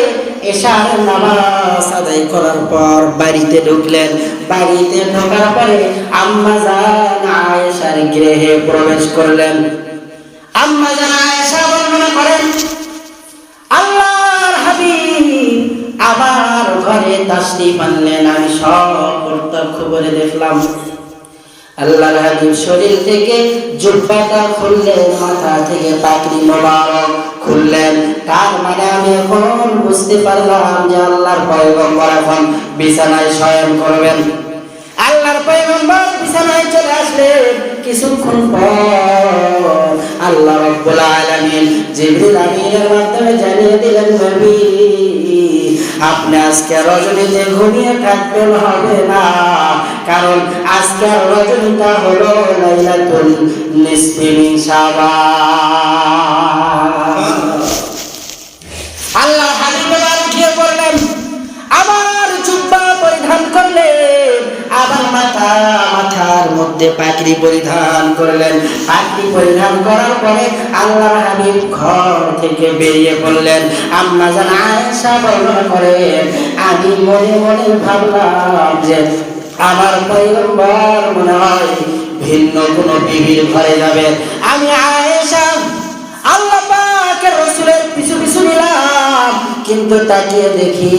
এশার নামাজ আদায় করার পর বাড়িতে ঢুকলেন। বাড়িতে ঢোকার পরে আম্মা জান আয়েশার গৃহে প্রবেশ করলেন। আম্মা জান আয়েশা বর্ণনা করেন, আল্লাহর হাবিব আমার ঘরে তাশরীফ আনলেন। আমি সব প্রত্যক্ষ করে দেখলাম। আল্লাহর হাবিব শরীর থেকে জুব্বাটা খুললেন, মাথা থেকে পাগড়ি মোবারক খুললেন। তার মানে আমি এখন বুঝতে পারলাম যে আল্লাহর পয়গম্বর এখন বিছানায় শয়ন করবেন। আল্লাহর পয়গম্বর বিছানায় চলে আসলেন। কিছুক্ষণ পর আল্লাহ রাব্বুল আলামিন জিবরিল আমিনের মাধ্যমে জানিয়ে দিলেন, নবী আপনি আজকে রজনীতে ঘুমিয়ে থাকবেন হবে না, কারণ আজকের রজনীটা হলো লাইলাতুল নিসফি মিন শাবান। আল্লাহ হাবিব উঠিয়ে পড়লেন, আমার জুব্বা পরিধান করলেন, আবার মাথার মধ্যে পাগড়ি পরিধান করলেন। পাগড়ি পরিধান করার পরে আল্লাহর হাবিব ঘর থেকে বেরিয়ে পড়লেন। আম্মা জান আয়েশা বর্ণনা করেন, আমি মনে মনে ভাবলাম যে আমার পয়গম্বর মনে হয় ভিন্ন কোনো বিবির ঘরে যাবে। আমি আয়েশা আল্লাহ পাকের রাসূলের পিছু পিছু নিলাম, কিন্তু তাকিয়ে দেখি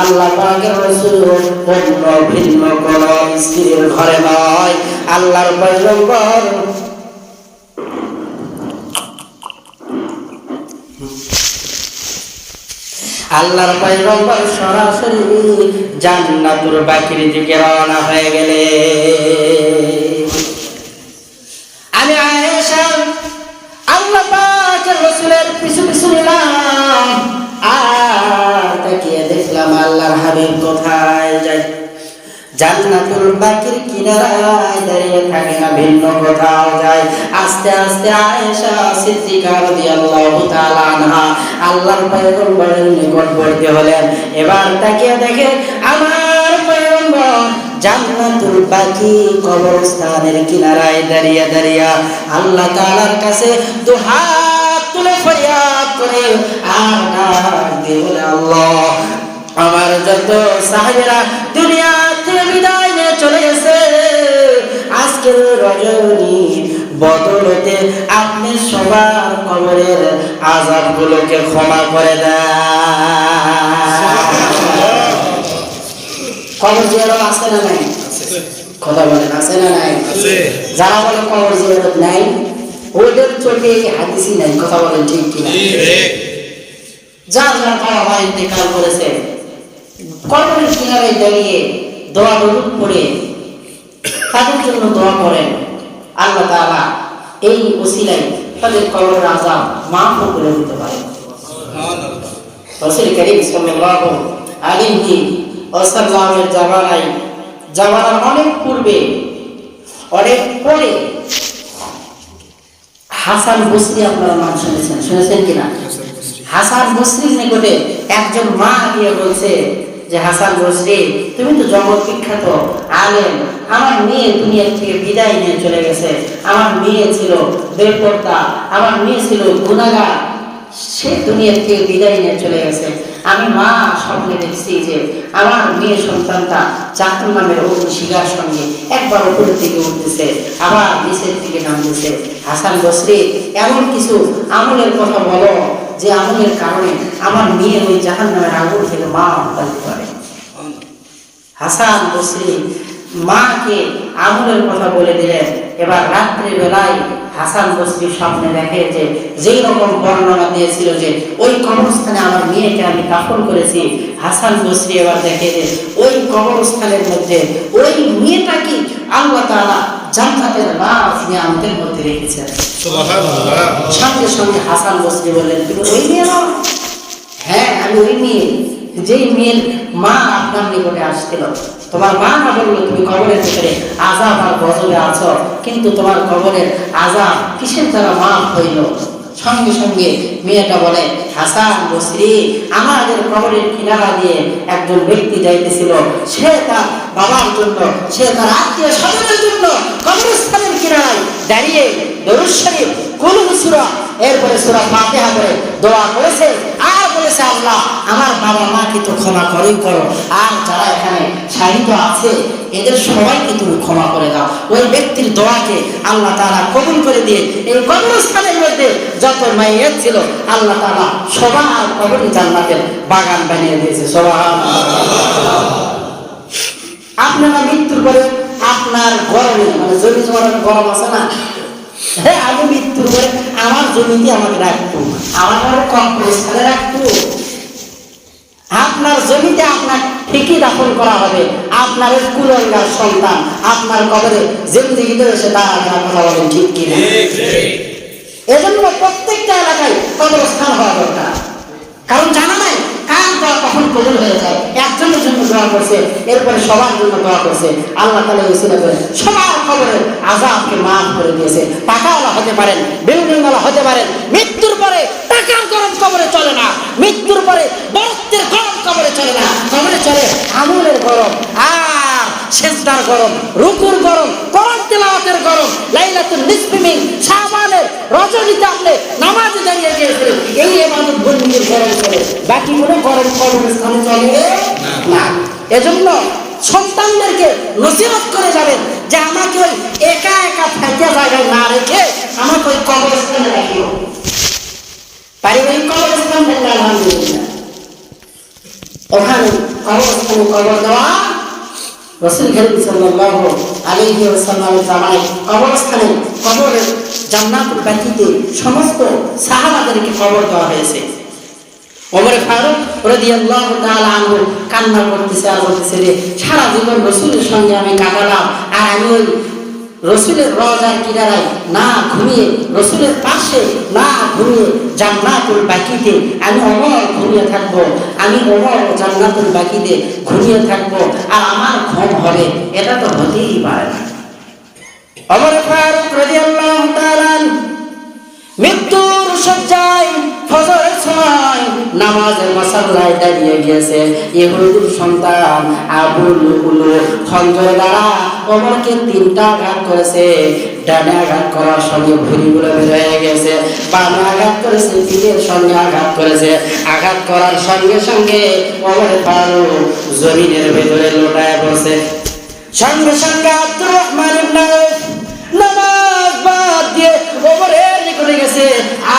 আল্লাহ পাকের রাসূল অন্য ভিন্ন কোন স্ত্রীর ঘরে নয়। আল্লাহর পয়গম্বর আল্লাহর পয়গম্বর সরাসরি জান্নাতুল বাকির দিকে রওনা হয়ে গেলেন। আমি আয়েশা আল্লাহ পাকের রাসূলের পিছু পিছু নিলাম, আর তাকিয়ে দেখলাম আল্লাহর হাবিব কোথায় যায়। জান্নাতুল বাকির কিনারায় দাঁড়িয়ে থাকে না, ভিন্ন কোথাও যায়। আস্তে আস্তে আয়েশা সিদ্দিকা রাদিয়াল্লাহু তাআলা আনহা আল্লাহর পয়গম্বরের নিকটবর্তী হলেন। এবার তাকিয়ে দেখে আমার পয়গম্বর জান্নাতুল বাকি কবরস্থানের কিনারায় দাঁড়িয়ে দাঁড়িয়ে আল্লাহ তাআলার কাছে দুহাত তুলে ফরিয়াদ করে আর ডাক দিয়ে বলে, আল্লাহ আমার যত সাহাবীরা দুনিয়া থেকে বিদায় নিয়ে চলে গেছে, আজকের রজনী বদলতে আপনি সবার কবরের আযাবগুলোকে ক্ষমা করে দেন। কবর জিয়ারত আছে না নাই? কথা বলেন, আছে না নাই? যারা বলে কবর জিয়ারত নাই, ওদের চোখে হাদিসই নাই। কথা বলেন ঠিক কিনা? যার যার বাবা মা ইন্তেকাল করেছে, কবরের কিনারে দাঁড়িয়ে দোয়া দরুদ পড়ে তাদের জন্য দোয়া করেন, আল্লাহ তাআলা এই ওসিলায় তাদের কবরের আযাব মাফ করে দিতে পারেন। রাসূল করিম সাল্লাল্লাহু আলাইহি ওয়াসাল্লামের জামানার অনেক পূর্বে, অনেক পরে হাসান বসরি, আপনারা নাম শুনেছেন কিনা? হাসান বসরির নিকটে একজন মা গিয়ে বলছে যে, হাসান বসরি, তুমি তো জগৎ বিখ্যাত আলেম, আমার মেয়ে দুনিয়া থেকে বিদায় নিয়ে চলে গেছে। আমার মেয়ে ছিল বেপরদা, আমার মেয়ে ছিল গুনাহগার, সে দুনিয়া থেকে বিদায় নিয়ে চলে গেছে। আমি মা স্বপ্নে দেখছি যে আমার মেয়ে সন্তানটা জাহান্নামের অগ্নিশিখার সঙ্গে একবার উপরের দিকে উঠতেছে, আবার নিচের দিকে নামতেছে। হাসান বসরি, এমন কিছু আমলের কথা বলো যে আমলের কারণে আমার মেয়ে ওই জাহান্নামের আগুন থেকে মা পাইতে পারে। হাসান বসরি মাকে আমলের কথা বলে দিলেন। এবার রাত্রে বেলায় হাসান বসরি স্বপ্নে দেখে যে যেই রকম বর্ণনা দিয়েছিল যে ওই কবরস্থানে আমার মেয়েকে আমি দাফন করেছি, হাসান বসরি এবার দেখে যে ওই কবরস্থানের মধ্যে ওই মেয়েটাকে আল্লাহ তাআলা জান্নাতের রাজ নিয়ামতের মধ্যে রেখেছেন। সুবহানাল্লাহ। সঙ্গে সঙ্গে হাসান বসরি বললেন, তুমি ওই মেয়ে না? হ্যাঁ, আমি ওই মেয়ে, যেই মেয়ের মা আপনার নিকটে আসছিল। তোমার মা না বললো তুমি কবরের ভিতরে আযাব আর গজবে আছো, কিন্তু তোমার কবরের আযাব কিসের দ্বারা মাফ হইল? সঙ্গে সঙ্গে মেয়েটা বলে, হাসান বসরি, আমাদের কবরের কিনারা দিয়ে একজন ব্যক্তি যাইতেছিল, সে তার বাবার জন্য, সে তার আত্মীয় স্বজনের জন্য কবরস্থানের কিনারায় দাঁড়িয়ে দরুদ শরীফ, কুল সূরা, এরপরে সূরা ফাতিহা করে দোয়া করেছে আর বলেছে, আল্লাহ আমার বাবা মাকে তো ক্ষমা করো, আর যারা এখানে শাহিদ আছে এদের সবাইকে তুমি ক্ষমা করে দাও। ওই ব্যক্তির দোয়াকে আল্লাহ তাআলা কবুল করে দিয়ে এই কবরস্থানের মধ্যে যত মাইয়াত ছিল আল্লাহ তাআলা সবার কবরে জান্নাতের বাগান বানিয়ে দিয়েছে। সুবহানাল্লাহ। আপনারা মৃত্যুর পরে আপনার গরমে, মানে জমি জমার গরম আছে না, হ্যাঁ, আমি মৃত্যুর পরে আমার জমিতে আমাকে রাখতো, আমার কবরস্থানে রাখতো। আপনার জমিতে আপনার ঠিকই দাফন করা হবে, আপনার কুলঙ্গার সন্তান আপনার কবরে জিন্দেগিতে এসে দাঁড়াবে না। কথা বলেন ঠিক কিনা? এজন্য প্রত্যেকটা এলাকায় কবরস্থান হওয়া দরকার, কারণ জানা নাই কার দোয়া কখন কবুল হয়ে যায়। একজনের জন্য দোয়া করছে, এরপরে সবার জন্য দোয়া করছে, আল্লাহ তাআলা ওসিলা করে সবার কবরের আযাবকে মাফ করে দিয়েছে। টাকাওয়ালা হতে পারেন, বিল্ডিংওয়ালা হতে পারেন, মৃত্যুর পরে টাকার গরম কবরে চলে না, মৃত্যুর পরে বরত্বের গরম কবরে চলে না, কবরে চলে আমলের গরম আর সেজদার গরম, রুকুর গরম, কোরআন তেলাওয়াতের গরম। লাইলাতুল নিসফি মিন শাবানের রজনীতে আপনি নামাজে দাঁড়িয়ে গিয়েছিলেন, এই ইবাদত বন্দির গরম চলে, বাকি কোনো গরম কবরস্থানে চলে না। এজন্য সন্তানদেরকে নসিহত করে যাবেন যে আমাকে ওই একা একা ফাঁকা জায়গায় না রেখে আমাকে ওই কবরস্থানে রাখিও। পারিবারিক কবরস্থান বললে আলহামদুলিল্লাহ, ওখানে কবরস্থানে কবর দেওয়া রাসূল করিম সাল্লাল্লাহু আলাইহি ওয়াসাল্লামের জামানায় কবরস্থানে কবরের জান্নাতুল বাকিতে সমস্ত সাহাবাদেরকে কবর দেওয়া হয়েছে। ওমর ফারুক রাদিয়াল্লাহু তাআলা আনহু কান্না করতেছে আর বলতেছে যে সারা জীবন রাসূলের সঙ্গে আমি কাটালাম, আর আমি ওই রাসূলের রওজার কিনারায় না ঘুমিয়ে, রাসূলের পাশে না ঘুমিয়ে জান্নাতুল বাকিতে আমি অমর ঘুমিয়ে থাকবো, আমি অমর জান্নাতুল বাকিতে ঘুমিয়ে থাকবো, আর আমার ঘুম হবে, এটা তো হতেই পারে না। ওমর ফারুক রাদিয়াল্লাহু তাআলা মৃত্যুর শয্যায় ফজরের সময় নামাজের মাসাল্লায় দাঁড়িয়ে গিয়েছে। ইহুদির সন্তান আবু লুলু খঞ্জর দ্বারা ওমরকে 3টা আঘাত করেছে। ডানে আঘাত করার সঙ্গে ভুঁড়িগুলো বের হয়ে গেছে, বামে আঘাত করেছে, পিঠের সঙ্গে আঘাত করেছে। আঘাত করার সঙ্গে সঙ্গে ওমর ফারুক জমিনের ভেতরে লোটায় পড়ছে। সঙ্গে সঙ্গে আব্দুর রহমান ইবনে আউফ নামাজ বাদ দিয়ে ওমরের নিকটে গেছে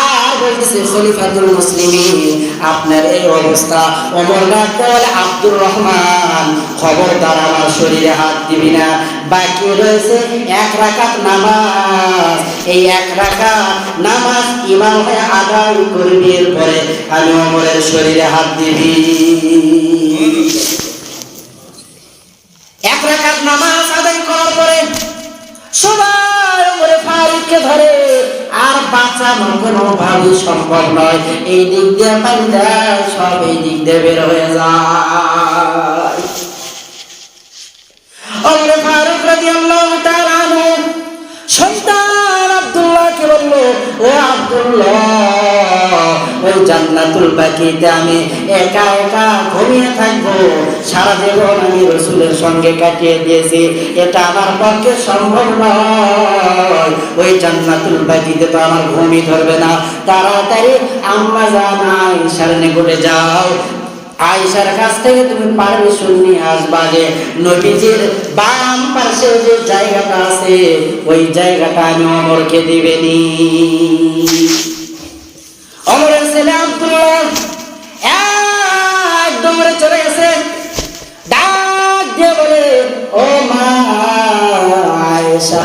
আর বলতেছে, খলিফাতুল মুসলিমিন আপনার এই অবস্থা। ওমর ডাকতে বলে, আব্দুর রহমান খবরদার আমার শরীরে হাত দিবি না, বাকি রয়েছে 1 রাকাত নামাজ, এই 1 রাকাত নামাজ ইমাম হয়ে আদায় করবি, এরপরে আমি ওমরের শরীরে হাত দিবি। রাকাত নামাজ আদায় করার পরে সবাই ওমরে ফারুককে ধরে, আর বাঁচানো কোনোভাবেই সম্ভব নয়। এই দিক দিয়ে পানি দেয়, সব এই দিক দিয়ে বের হয়ে যায়। ওমরে ফারুক রাদিয়াল্লাহু তাআলা আনহু সন্তান আব্দুল্লাহকে বলল, ও আব্দুল্লাহ, ওই জান্নাতুল বাকিতে আমি একা একা ঘুমিয়ে থাকবো, সারা জীবন আমি রাসূলের সঙ্গে কাটিয়ে দিয়েছি, এটা আমার পক্ষে সম্ভব নয়। ওই জান্নাতুল বাকিতে তো আমার ঘুমই ধরবে না। তাড়াতাড়ি আম্মা জান আয়েশার নিকটে যাও, আয়েশার কাছ থেকে তুমি পারমিশন নিয়ে আসবা যে নবীজির বাম পাশে যে জায়গাটা আছে ওই জায়গাটা আমি ওমরকে দিবেনি। ওমরের ছেলে আব্দুল্লাহ একদম চলে গেছে, ডাক দিয়ে বলে, ও মা আয়েশা,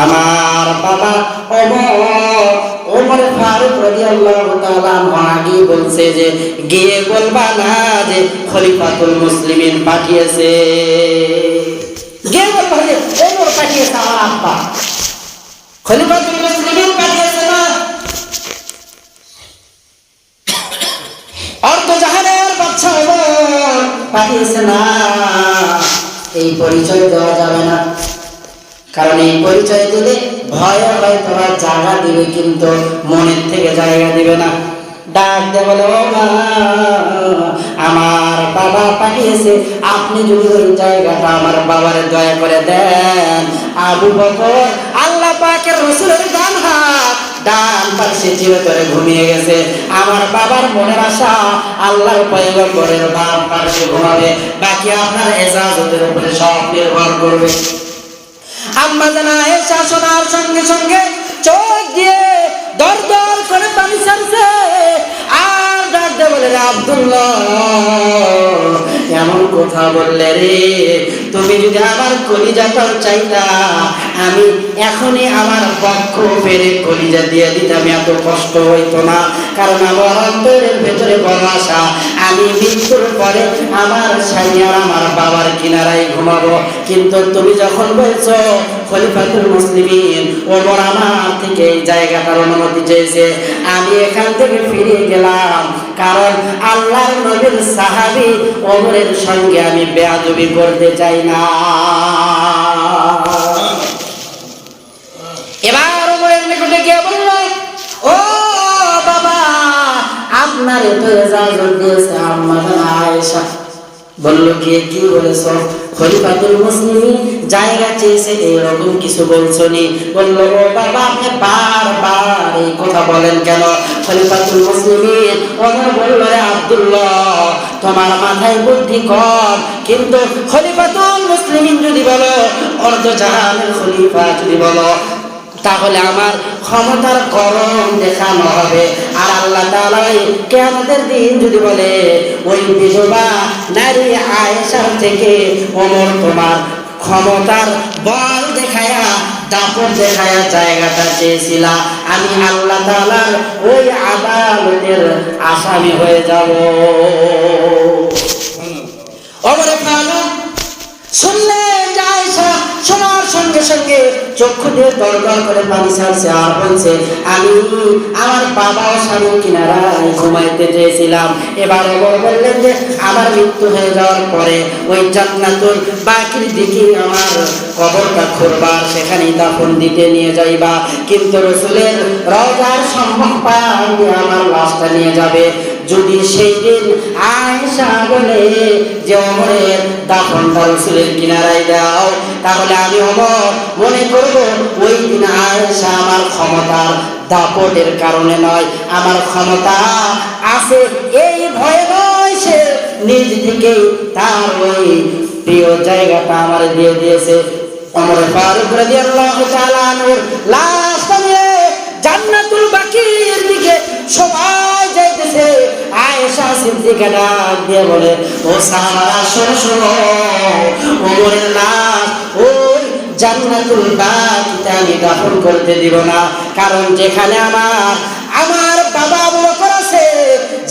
আমার বাবা ওমর ফারুক রাদিয়াল্লাহু তাআলা আগে বলছে যে গিয়ে বলবা না যে খলিফাতুল মুসলিমিন পাঠিয়েছে, গিয়ে বলবা যে ওমর পাঠিয়েছে, আমার আব্বা খলিফাতুল মুসলিমিন পাঠিয়েছে না, অর্ধ জাহানের বাদশা ওমর পাঠিয়েছে না। এই পরিচয় দেওয়া যাবে না, কারণ এই পরিচয় দিলে ভয়ে হয়তো জায়গা দিবে, কিন্তু মনের থেকে জায়গা দিবে না। ডাক দিয়ে বলে, ও মা, আমার বাবা পাঠিয়েছে, আপনি যদি ওই জায়গাটা আমার বাবার দয়া করে দেন। আবু বকর আল্লাহ পাকের রাসূলের ডান হাত, ডান পাশে চিরতরে ঘুমিয়ে গেছে। আমার বাবার মনের আশা আল্লাহর পয়গম্বরের বাম পাশে ঘুমাবে, বাকি আপনার ইজাজতের উপরে সব নির্ভর করবে। আম্মা জান আয়েশা শোনার সঙ্গে সঙ্গে চোখ দিয়ে দর দর করে পানি ছাড়ছে, আর ডাক দিয়ে বলে, আব্দুল্লাহ, এমন কথা বললে রে, তুমি যদি আমার কলিজাটাও চাইতা, আমি এখনই আমার পক্ষ ফেরে কলিজা দিয়ে দিতাম, এত কষ্ট হইতো না। কারণ আমার অন্তরের ভেতরে বড় আশা, আমি মৃত্যুর পরে আমার স্বামী আর আমার বাবার কিনারায় ঘুমাবো। কিন্তু তুমি যখন বলছো খলিফাতুল মুসলিমিন ওমর আমার থেকে এই জায়গাটার অনুমতি চেয়েছে, আমি এখান থেকে ফিরে গেলাম, কারণ আল্লাহর নবীর সাহাবী ওমরের সঙ্গে আমি বেয়াদবি করতে চাই না। এবার ওমরের নিকটে গিয়ে বলল, ও বাবা, আপনার এত ইজাজত দিয়েছে আম্মা জান আয়েশা। বলল, কি বলেছ? খলিফাতুল মুসলিমিন জায়গা চেয়েছে, এরকম কিছু বলছো নি? বলল, ও বাবা, আপনি বারবার এই কথা বলেন কেন? খলিফাতুল মুসলিমিন ওমর বলল, রে আব্দুল্লাহ, তোমার মাথায় বুদ্ধি কম, কিন্তু খলিফাতুল মুসলিমিন যদি বলো, অর্ধ জাহানের খলিফা যদি বলো, তাহলে আমার ক্ষমতার গরম দেখানো হবে। আর আল্লাহ তাআলা কিয়ামতের দিন যদি বলে, ওই বিধবা নারী আয়েশার থেকে ওমর তোমার ক্ষমতার বল দেখায়া, দাপট দেখায়া জায়গাটা চেয়েছিল, আমি আল্লাহ তাআলার ওই আদালতের আসামি হয়ে যাব। ওমর ফারুক শুনলেন যে আয়েশা শোনার সঙ্গে সঙ্গে চক্ষু দিয়ে দরদর করে পানি ছাড়ছে, আর বলছে, আমি আমার বাবা ও স্বামী কিনারায় ঘুমাইতে চেয়েছিলাম। এবার ওমর বললেন যে আমার মৃত্যু হয়ে যাওয়ার পরে ওই জান্নাতুল বাকির দিকে আমার কবরটা খুঁড়বা, সেখানেই দাফন দিতে নিয়ে যাইবা, কিন্তু রাসূলের রওজার সম্মুখপানে দিয়ে আমার লাশটা নিয়ে যাবে। যদি সেই দিন আয়েশা বলে যে ওমরের দাফনটা রাসূলের কিনারায় দাও, তাহলে আমি ওমর মনে করব ওই দিন আয়েশা আমার ক্ষমতার দাপটের কারণে নয়, আমার ক্ষমতা আছে এই ভয়ে নয়, সে নিজ থেকেই তার ওই প্রিয় জায়গাটা আমার দিয়ে দিয়েছে। ওমর ফারুক রাদিয়াল্লাহু তাআলা আনহুর লাশটা নিয়ে জান্নাতুল বাকির দিকে সবাই যাইতেছে। আয়েশা সিদ্দিকা ডাক দিয়ে বলে, ও সাহাবারা, শোনো শোনো, ওমরের লাশ ওই জান্নাতুল বাকিতে আমি দাফন করতে দিব না, কারণ যেখানে আমার বাবা আবু বকর আছে,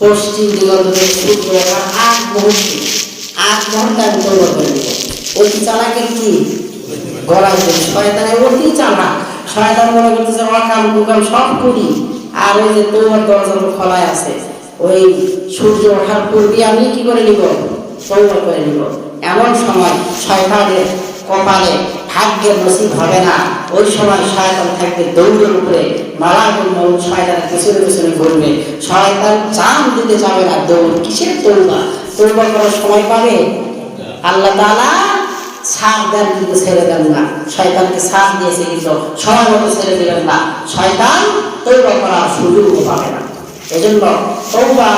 পশ্চিম দিগন্ত থেকে সূর্য ওঠার আগ মুহূর্তে আমি তওবা করে দিব। অতি চালাকের কি গলায় ধরে শয়তানের অতি চালাক। শয়তান মনে করতেছে অকাম কুকাম সব করি, আর ওই যে তওবার দরজা খোলায় আছে, ওই সূর্য ওঠার পূর্বে আমি কি করে নিব, তওবা করে নিব। এমন সময় শয়তানের কপালে ভাগ্যের নসিব হবে না। ওই সময় শয়তান থাকবে দৌড়ের উপরে, মালাকুল মউত শয়তানের পেছনে পেছনে ঘুরবে। শয়তান জান দিতে যাবে না, দৌড় কিসের তওবা? তওবা করার সময় পাবে আল্লাহ তাআলা ছাড় দেন, কিন্তু ছেড়ে দেন না। শয়তানকে ছাড় দিয়েছে কিন্তু সময় মতো ছেড়ে দিলেন না। শয়তান তওবা করার সুযোগও পাবে না। এজন্য তওবা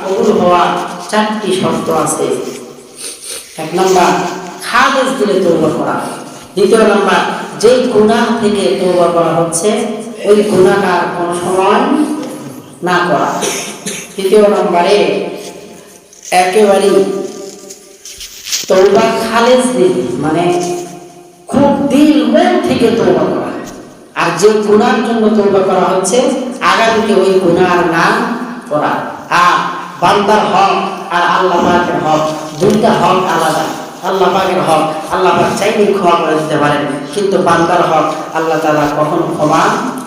কবুল হওয়ার 4টি শর্ত আছে। 1 নাম্বার খালেস দিলে তওবা করা। 2 নাম্বার যে গুনাহ থেকে তওবা করা হচ্ছে ওই গুনাহটা কোনো সময় না করা। 3 নম্বরে একেবারে তওবা খালেস দিল, মানে খুব দিল মন থেকে তওবা করা। আর যে গুনাহের জন্য তওবা করা হচ্ছে আগামীতে ওই গুনাহ না করা। আর বান্দার হক আর আল্লাহ পাকের হক, দুইটা হক আলাদা। আল্লাহ পাকের হক আল্লাহ পাক চাইলে ক্ষমা করে দিতে পারেন, কিন্তু বান্দার হক আল্লাহ তাআলা কখনো ক্ষমা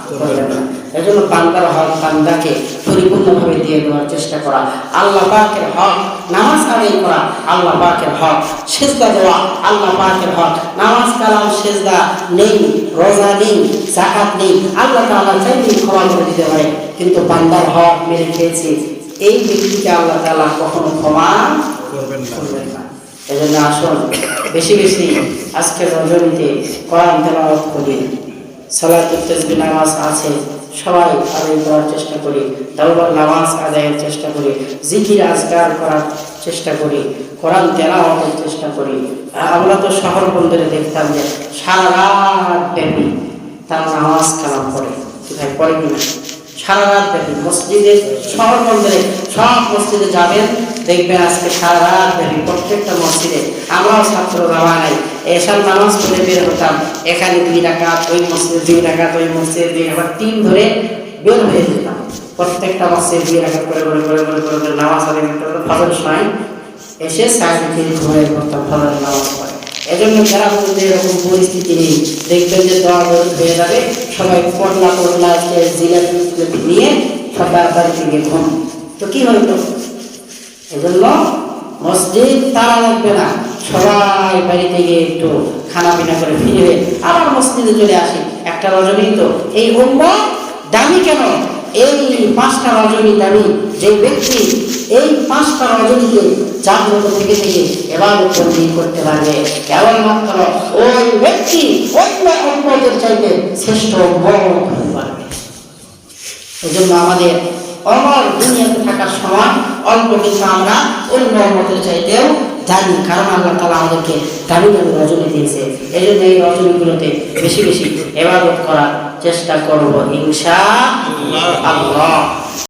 করবেন না। এজন্য বান্দার হক বান্দাকে পরিপূর্ণভাবে দিয়ে দেওয়ার চেষ্টা করা। আল্লাহ পাকের হক নামাজ আদায় করা, আল্লাহ পাকের হক সিজদা দেওয়া, আল্লাহ পাকের হক নামাজ কালাম সিজদা নেই, রোজা নেই, যাকাত নেই, আল্লাহ তাআলা চাইলে ক্ষমা করে দিতে পারে, কিন্তু বান্দার হক মেরে খেয়েছে, এই ব্যক্তিকে আল্লাহ তাআলা কখনো ক্ষমা করবেন না। এজন্য আসুন বেশি বেশি আজকের রজনীতে কোরআন তেলাওয়াত করি, সালাতুত তাসবিহ নামাজ আছে সবাই আদায় করার চেষ্টা করি, তাওবার নামাজ আদায়ের চেষ্টা করি, জিকির আজকার করার চেষ্টা করি, কোরআন তেলাওয়াতের চেষ্টা করি। আমরা তো শহর বন্দরে দেখতাম যে সারা রাত ব্যাপী তারা নামাজ কালাম পড়ে, কোথায় পড়ে কিনা, সারা রাত ব্যাপী মসজিদে, শহর বন্দরে সব মসজিদে যাবেন দেখবেন আজকে সারা রাত ব্যাপী প্রত্যেকটা মসজিদে। আমরাও ছাত্র জামানায় এশার নামাজ পড়ে বের হতাম, এখানে 2 রাকাত, ওই মসজিদে 2 রাকাত, ওই মসজিদে 2 রাকাত, 3 ধরে বের হয়ে যেতাম। প্রত্যেকটা মসজিদে 2 রাকাত করে করে করে করে করে নামাজ আদায় করতে হতো। ফজর সময় এসে সাইড থেকে ঘুমিয়ে পড়তাম ফজরের নামাজ পড়ে। এজন্য যারা বলতে এরকম পরিস্থিতি নেই, দেখবেন যে দোয়া হয়ে যাবে, সবাই পটলা জিলাপি নিয়ে সব তাড়াতাড়ি থেকে ঘুম, তো কি হইতো? এজন্য মসজিদ তারা লাগবে না, সবাই বাড়িতে গিয়ে একটু খানা পিনা করে ফিরে আবার মসজিদে চলে আসি। একটা রজনী তো এই উম্মত দামি কেন? এই 5টা রজনী দামি। যে ব্যক্তি এই 5টা রজনীকে জাগ্রত থেকে থেকে ইবাদত করতে পারবে, কেবলমাত্র ওই ব্যক্তি অন্য উম্মতের চাইতে শ্রেষ্ঠ উম্মত হতে পারবে। এজন্য আমাদের অমর দুনিয়াতে থাকার সময় অল্প কিছু আমরা অন্য উম্মতের চাইতেও জানি, কারণ আল্লাহ তাআলা আমাদেরকে দামি দামি রজনী দিয়েছে। এই জন্য এই রজনীগুলোতে বেশি বেশি ইবাদত করার চেষ্টা করব ইনশাআল্লাহ।